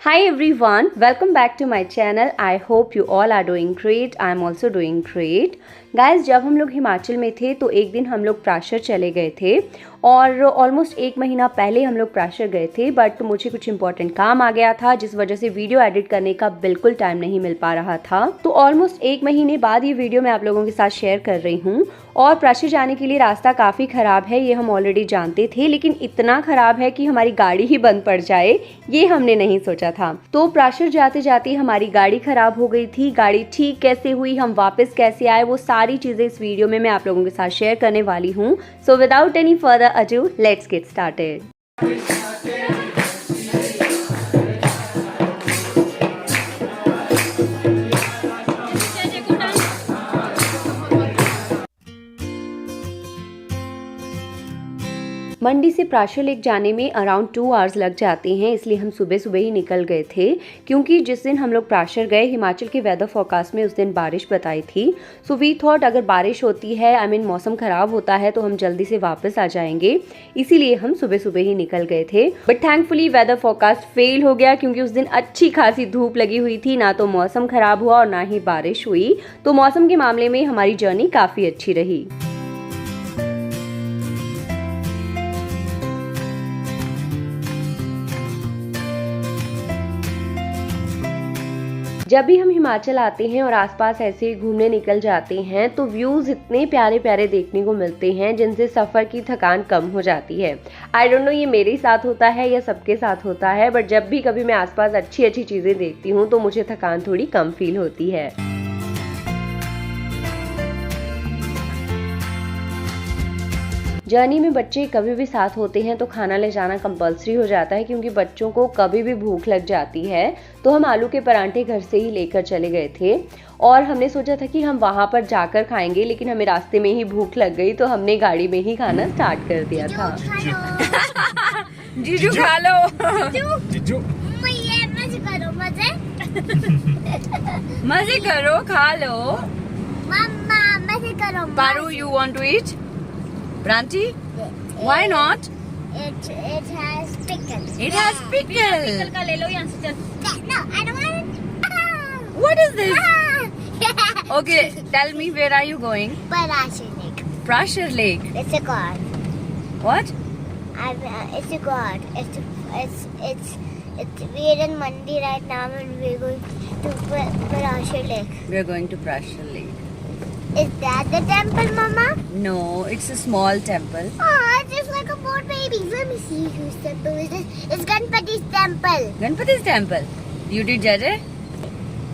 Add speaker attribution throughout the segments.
Speaker 1: Hi everyone, welcome back to my channel. I hope you all are doing great. I am also doing great. Guys जब हम लोग हिमाचल में थे तो एक दिन हम लोग प्राशर चले गए थे और ऑलमोस्ट 1 महीना पहले हम लोग प्राशर गए थे, बट मुझे कुछ इंपॉर्टेंट काम आ गया था जिस वजह से वीडियो एडिट करने का बिल्कुल टाइम नहीं मिल पा रहा था। तो ऑलमोस्ट 1 महीने बाद ये वीडियो मैं आप लोगों के साथ शेयर कर रही हूँ। और प्राशर जाने के लिए रास्ता काफ़ी ख़राब है, ये हम ऑलरेडी जानते थे, लेकिन इतना ख़राब है कि हमारी गाड़ी ही बंद पड़ जाए ये हमने नहीं सोचा था। तो प्राशर जाते जाते हमारी गाड़ी ख़राब हो गई थी। गाड़ी ठीक कैसे हुई, हम वापस कैसे आए, वो सारी चीज़ें इस वीडियो में मैं आप लोगों के साथ शेयर करने वाली हूँ। So without any further ado let's get started. Mandi से प्राशर लेक जाने में अराउंड 2 आवर्स लग जाते हैं, इसलिए हम सुबह सुबह ही निकल गए थे क्योंकि जिस दिन हम लोग प्राशर गए हिमाचल के वेदर फोरकास्ट में उस दिन बारिश बताई थी। सो वी थॉट अगर बारिश होती है मौसम ख़राब होता है तो हम जल्दी से वापस आ जाएंगे, इसीलिए हम सुबह सुबह ही निकल गए थे। But thankfully weather forecast fail हो गया क्योंकि उस दिन अच्छी खासी धूप लगी हुई थी, ना तो मौसम ख़राब हुआ और ना ही बारिश हुई। तो मौसम के मामले में हमारी जर्नी काफ़ी अच्छी रही। जब भी हम हिमाचल आते हैं और आसपास ऐसे ही घूमने निकल जाते हैं तो व्यूज़ इतने प्यारे प्यारे देखने को मिलते हैं जिनसे सफ़र की थकान कम हो जाती है। आई डोंट नो ये मेरे साथ होता है या सबके साथ होता है, बट जब भी कभी मैं आसपास अच्छी अच्छी चीज़ें देखती हूँ तो मुझे थकान थोड़ी कम फील होती है। जर्नी में बच्चे कभी भी साथ होते हैं तो खाना ले जाना कंपलसरी हो जाता है क्योंकि बच्चों को कभी भी भूख लग जाती है। तो हम आलू के परांठे घर से ही लेकर चले गए थे और हमने सोचा था कि हम वहाँ पर जाकर खाएंगे, लेकिन हमें रास्ते में ही भूख लग गई तो हमने गाड़ी में ही खाना स्टार्ट कर दिया था।
Speaker 2: जीजू खा लो।
Speaker 3: जीजू
Speaker 2: मजे करो, खा लो।
Speaker 4: मम्मा मजे करो।
Speaker 2: Paru, you want to eat? Branti? Why not?
Speaker 4: It has pickle.
Speaker 2: It has pickle.
Speaker 4: Pickle का ले लो यहाँ से चल। No, I don't want it.
Speaker 2: What is this? Okay, tell me, where are you going?
Speaker 4: Parashar Lake.
Speaker 2: Prashar Lake.
Speaker 4: It's a god.
Speaker 2: What?
Speaker 4: It's a god. We're in Mandi right now and we're going to Parashar Lake.
Speaker 2: We're going to Prashar Lake.
Speaker 4: Is that the temple, Mama?
Speaker 2: No, it's a small temple.
Speaker 4: Oh, it's just like a boat baby. Let me see whose temple is this. It's Ganpati's temple.
Speaker 2: Ganpati's temple. You did Jaja?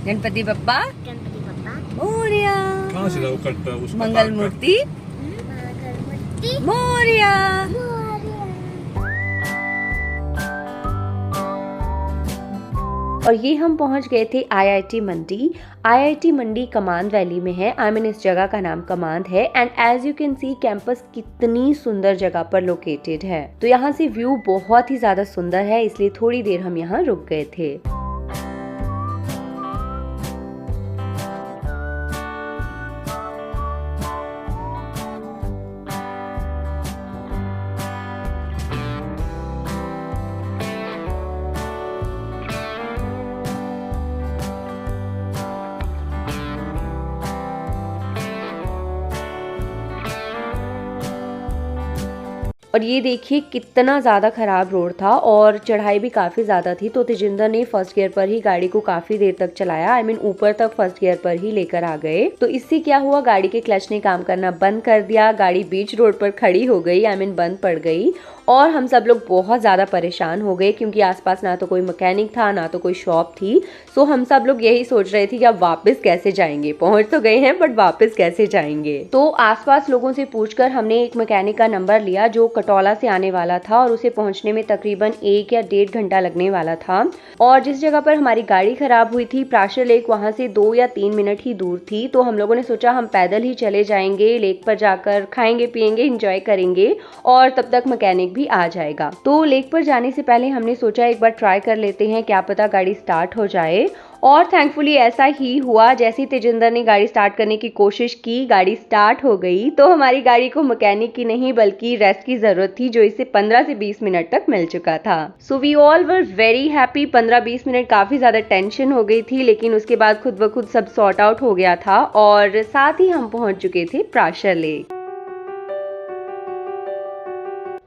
Speaker 2: Ganpati Bappa?
Speaker 4: Ganpati Bappa.
Speaker 2: Moria.
Speaker 3: कहाँ से लाओ कट्टा उसका
Speaker 2: मंगल मूर्ति
Speaker 4: Ganpati.
Speaker 2: Moriya.
Speaker 1: और ये हम पहुंच गए थे IIT Mandi. IIT Mandi Kamand valley में है। इस जगह का नाम कमांद है and as you can see campus कितनी सुंदर जगह पर लोकेटेड है। तो यहाँ से व्यू बहुत ही ज्यादा सुंदर है, इसलिए थोड़ी देर हम यहाँ रुक गए थे। और ये देखिए कितना ज़्यादा ख़राब रोड था और चढ़ाई भी काफ़ी ज़्यादा थी। तो तेजिंदर ने फर्स्ट गियर पर ही गाड़ी को काफ़ी देर तक चलाया, ऊपर तक फर्स्ट गियर पर ही लेकर आ गए। तो इससे क्या हुआ, गाड़ी के क्लच ने काम करना बंद कर दिया, गाड़ी बीच रोड पर खड़ी हो गई, बंद पड़ गई और हम सब लोग बहुत ज़्यादा परेशान हो गए क्योंकि आसपास ना तो कोई मैकेनिक था ना तो कोई शॉप थी। सो हम सब लोग यही सोच रहे थे कि अब वापस कैसे जाएंगे, पहुंच तो गए हैं बट वापस कैसे जाएंगे। तो आसपास लोगों से पूछकर हमने एक मैकेनिक का नंबर लिया जो कटौला से आने वाला था और उसे पहुंचने में तकरीबन 1 या 1.5 घंटा लगने वाला था। और जिस जगह पर हमारी गाड़ी खराब हुई थी प्राशर लेक वहां से 2 या 3 मिनट ही दूर थी। तो हम लोगों ने सोचा हम पैदल ही चले जाएंगे, लेक पर जाकर खाएंगे पिएंगे एंजॉय करेंगे और तब तक मैकेनिक भी आ जाएगा। तो लेक पर जाने से पहले हमने सोचा एक बार ट्राई कर लेते हैं, क्या पता गाड़ी स्टार्ट हो जाए। और थैंकफुली ऐसा ही हुआ। जैसे ही तेजिंदर ने गाड़ी स्टार्ट करने की कोशिश की, गाड़ी स्टार्ट हो गई। तो हमारी गाड़ी को मैकेनिक की नहीं बल्कि रेस्ट की जरूरत थी, जो इसे 15 से 20 मिनट तक मिल चुका था। So we all were very happy. 15-20 minute काफी ज्यादा टेंशन हो गई थी, लेकिन उसके बाद खुद ब खुद सब सॉर्ट आउट हो गया था और साथ ही हम पहुंच चुके थे प्राशर लेक।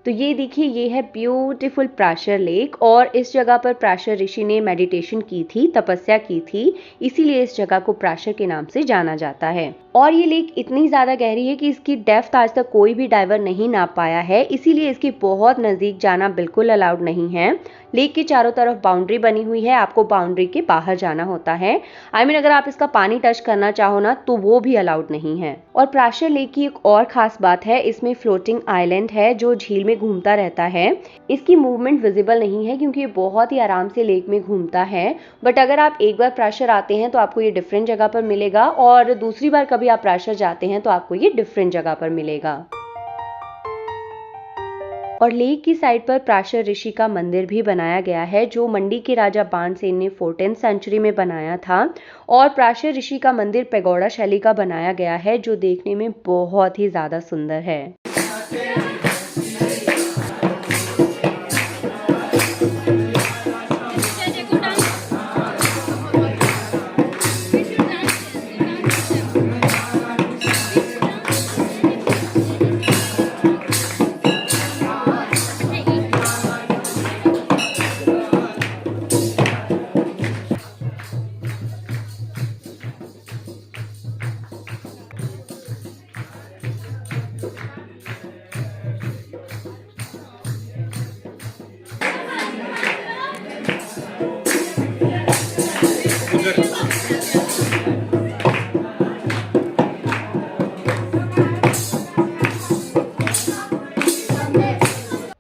Speaker 1: तो ये देखिए, ये है ब्यूटीफुल प्राशर लेक और इस जगह पर प्राशर ऋषि ने मेडिटेशन की थी, तपस्या की थी, इसीलिए इस जगह को प्राशर के नाम से जाना जाता है। और ये लेक इतनी ज़्यादा गहरी है कि इसकी डेप्थ आज तक कोई भी डाइवर नहीं नाप पाया है, इसीलिए इसके बहुत नज़दीक जाना बिल्कुल अलाउड नहीं है। लेक के चारों तरफ बाउंड्री बनी हुई है, आपको बाउंड्री के बाहर जाना होता है। अगर आप इसका पानी टच करना चाहो ना तो वो भी अलाउड नहीं है। और प्राशर लेक की एक और खास बात है, इसमें फ्लोटिंग आइलैंड है जो झील में घूमता रहता है। इसकी मूवमेंट विजिबल नहीं है क्योंकि ये बहुत ही आराम से लेक में घूमता है, बट अगर आप एक बार प्राशर आते हैं तो आपको ये डिफरेंट जगह पर मिलेगा और दूसरी बार कभी आप प्राशर जाते हैं तो आपको ये डिफरेंट जगह पर मिलेगा। और लेक की साइड पर प्राशर ऋषि का मंदिर भी बनाया गया है, जो मंडी के राजा बाणसेन ने 14th सेंचुरी में बनाया था। और प्राशर ऋषि का मंदिर पैगोडा शैली का बनाया गया है, जो देखने में बहुत ही ज्यादा सुंदर है।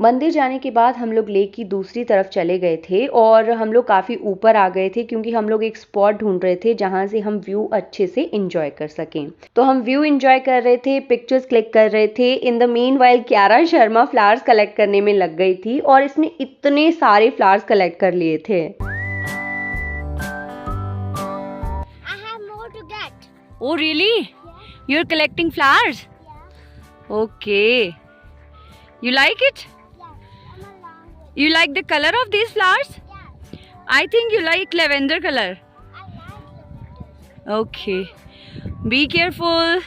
Speaker 1: मंदिर जाने के बाद हम लोग लेक की दूसरी तरफ चले गए थे और हम लोग काफ़ी ऊपर आ गए थे क्योंकि हम लोग एक स्पॉट ढूंढ रहे थे जहां से हम व्यू अच्छे से एंजॉय कर सकें। तो हम व्यू एंजॉय कर रहे थे, पिक्चर्स क्लिक कर रहे थे। In the meanwhile Kyara Sharma flowers collect करने में लग गई थी और इसने इतने सारे फ्लावर्स कलेक्ट कर लिए थे।
Speaker 4: I have more to get.
Speaker 2: Oh, really? You're collecting flowers? Okay. You like it?
Speaker 4: Yes, I'm along with.
Speaker 2: You like the color of these flowers?
Speaker 4: Yes,
Speaker 2: I think you like lavender color.
Speaker 4: I like lavender.
Speaker 2: Okay. Be careful.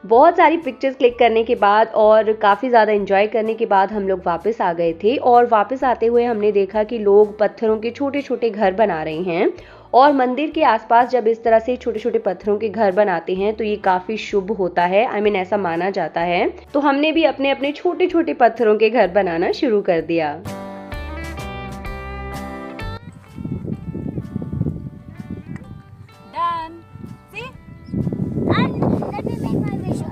Speaker 1: बहुत सारी pictures click करने के बाद और काफ़ी ज़्यादा enjoy करने के बाद हम लोग वापस आ गए थे और वापस आते हुए हमने देखा कि लोग पत्थरों के छोटे छोटे घर बना रहे हैं। और मंदिर के आसपास जब इस तरह से छोटे छोटे पत्थरों के घर बनाते हैं तो ये काफ़ी शुभ होता है, ऐसा माना जाता है। तो हमने भी अपने अपने छोटे छोटे पत्थरों के घर बनाना शुरू कर दिया।
Speaker 2: Done. See?
Speaker 4: And let me make my wish.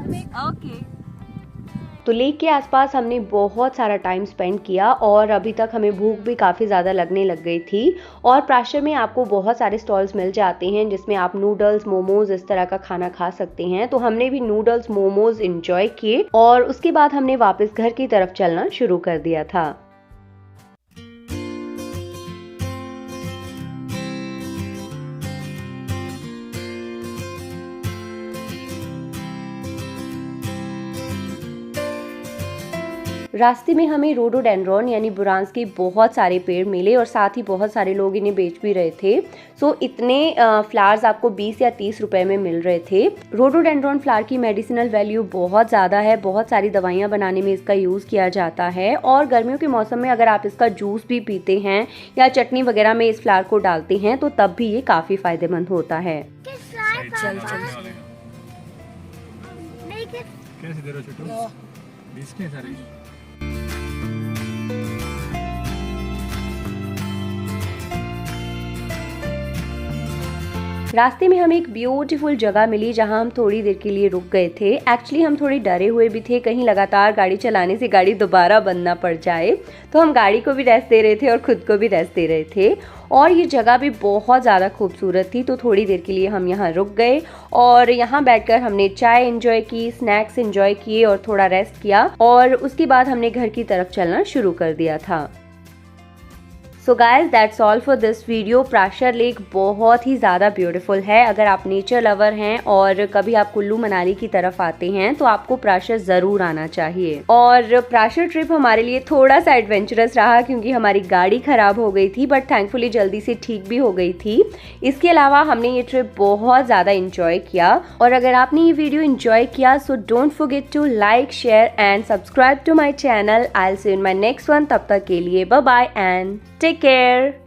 Speaker 2: Okay.
Speaker 1: तो लेक के आसपास हमने बहुत सारा टाइम स्पेंड किया और अभी तक हमें भूख भी काफ़ी ज़्यादा लगने लग गई थी। और प्राशर में आपको बहुत सारे स्टॉल्स मिल जाते हैं जिसमें आप नूडल्स, मोमोज इस तरह का खाना खा सकते हैं। तो हमने भी नूडल्स, मोमोज एंजॉय किए और उसके बाद हमने वापस घर की तरफ चलना शुरू कर दिया था। रास्ते में हमें रोडोडेंड्रॉन यानी बुरांस के बहुत सारे पेड़ मिले और साथ ही बहुत सारे लोग इन्हें बेच भी रहे थे। सो इतने फ्लावर्स आपको 20 या 30 रुपए में मिल रहे थे। रोडोडेंड्रॉन फ्लावर की मेडिसिनल वैल्यू बहुत ज़्यादा है, बहुत सारी दवाइयाँ बनाने में इसका यूज़ किया जाता है। और गर्मियों के मौसम में अगर आप इसका जूस भी पीते हैं या चटनी वगैरह में इस फ्लावर को डालते हैं तो तब भी ये काफ़ी फायदेमंद होता है।
Speaker 2: चल चल।
Speaker 4: Make it.
Speaker 3: कैसे दे रहे हो छोटू? 20 के सारे।
Speaker 1: रास्ते में हमें एक ब्यूटीफुल जगह मिली जहां हम थोड़ी देर के लिए रुक गए थे। एक्चुअली हम थोड़े डरे हुए भी थे कहीं लगातार गाड़ी चलाने से गाड़ी दोबारा बंद ना पड़ जाए, तो हम गाड़ी को भी रेस्ट दे रहे थे और खुद को भी रेस्ट दे रहे थे। और ये जगह भी बहुत ज़्यादा खूबसूरत थी, तो थोड़ी देर के लिए हम यहाँ रुक गए और यहाँ बैठकर हमने चाय एंजॉय की, स्नैक्स एंजॉय किए और थोड़ा रेस्ट किया और उसके बाद हमने घर की तरफ चलना शुरू कर दिया था। So guys that's all for this video. Prashar lake बहुत ही ज़्यादा ब्यूटीफुल है। अगर आप नेचर लवर हैं और कभी आप कुल्लू मनाली की तरफ आते हैं तो आपको प्राशर ज़रूर आना चाहिए। और प्राशर ट्रिप हमारे लिए थोड़ा सा एडवेंचरस रहा क्योंकि हमारी गाड़ी ख़राब हो गई थी, बट थैंकफुली जल्दी से ठीक भी हो गई थी। इसके अलावा हमने ये ट्रिप बहुत ज़्यादा इंजॉय किया। और अगर आपने ये वीडियो इंजॉय किया so don't forget to like, share and subscribe to my channel. I will see you in my next one. तब तक के लिए bye bye and take care.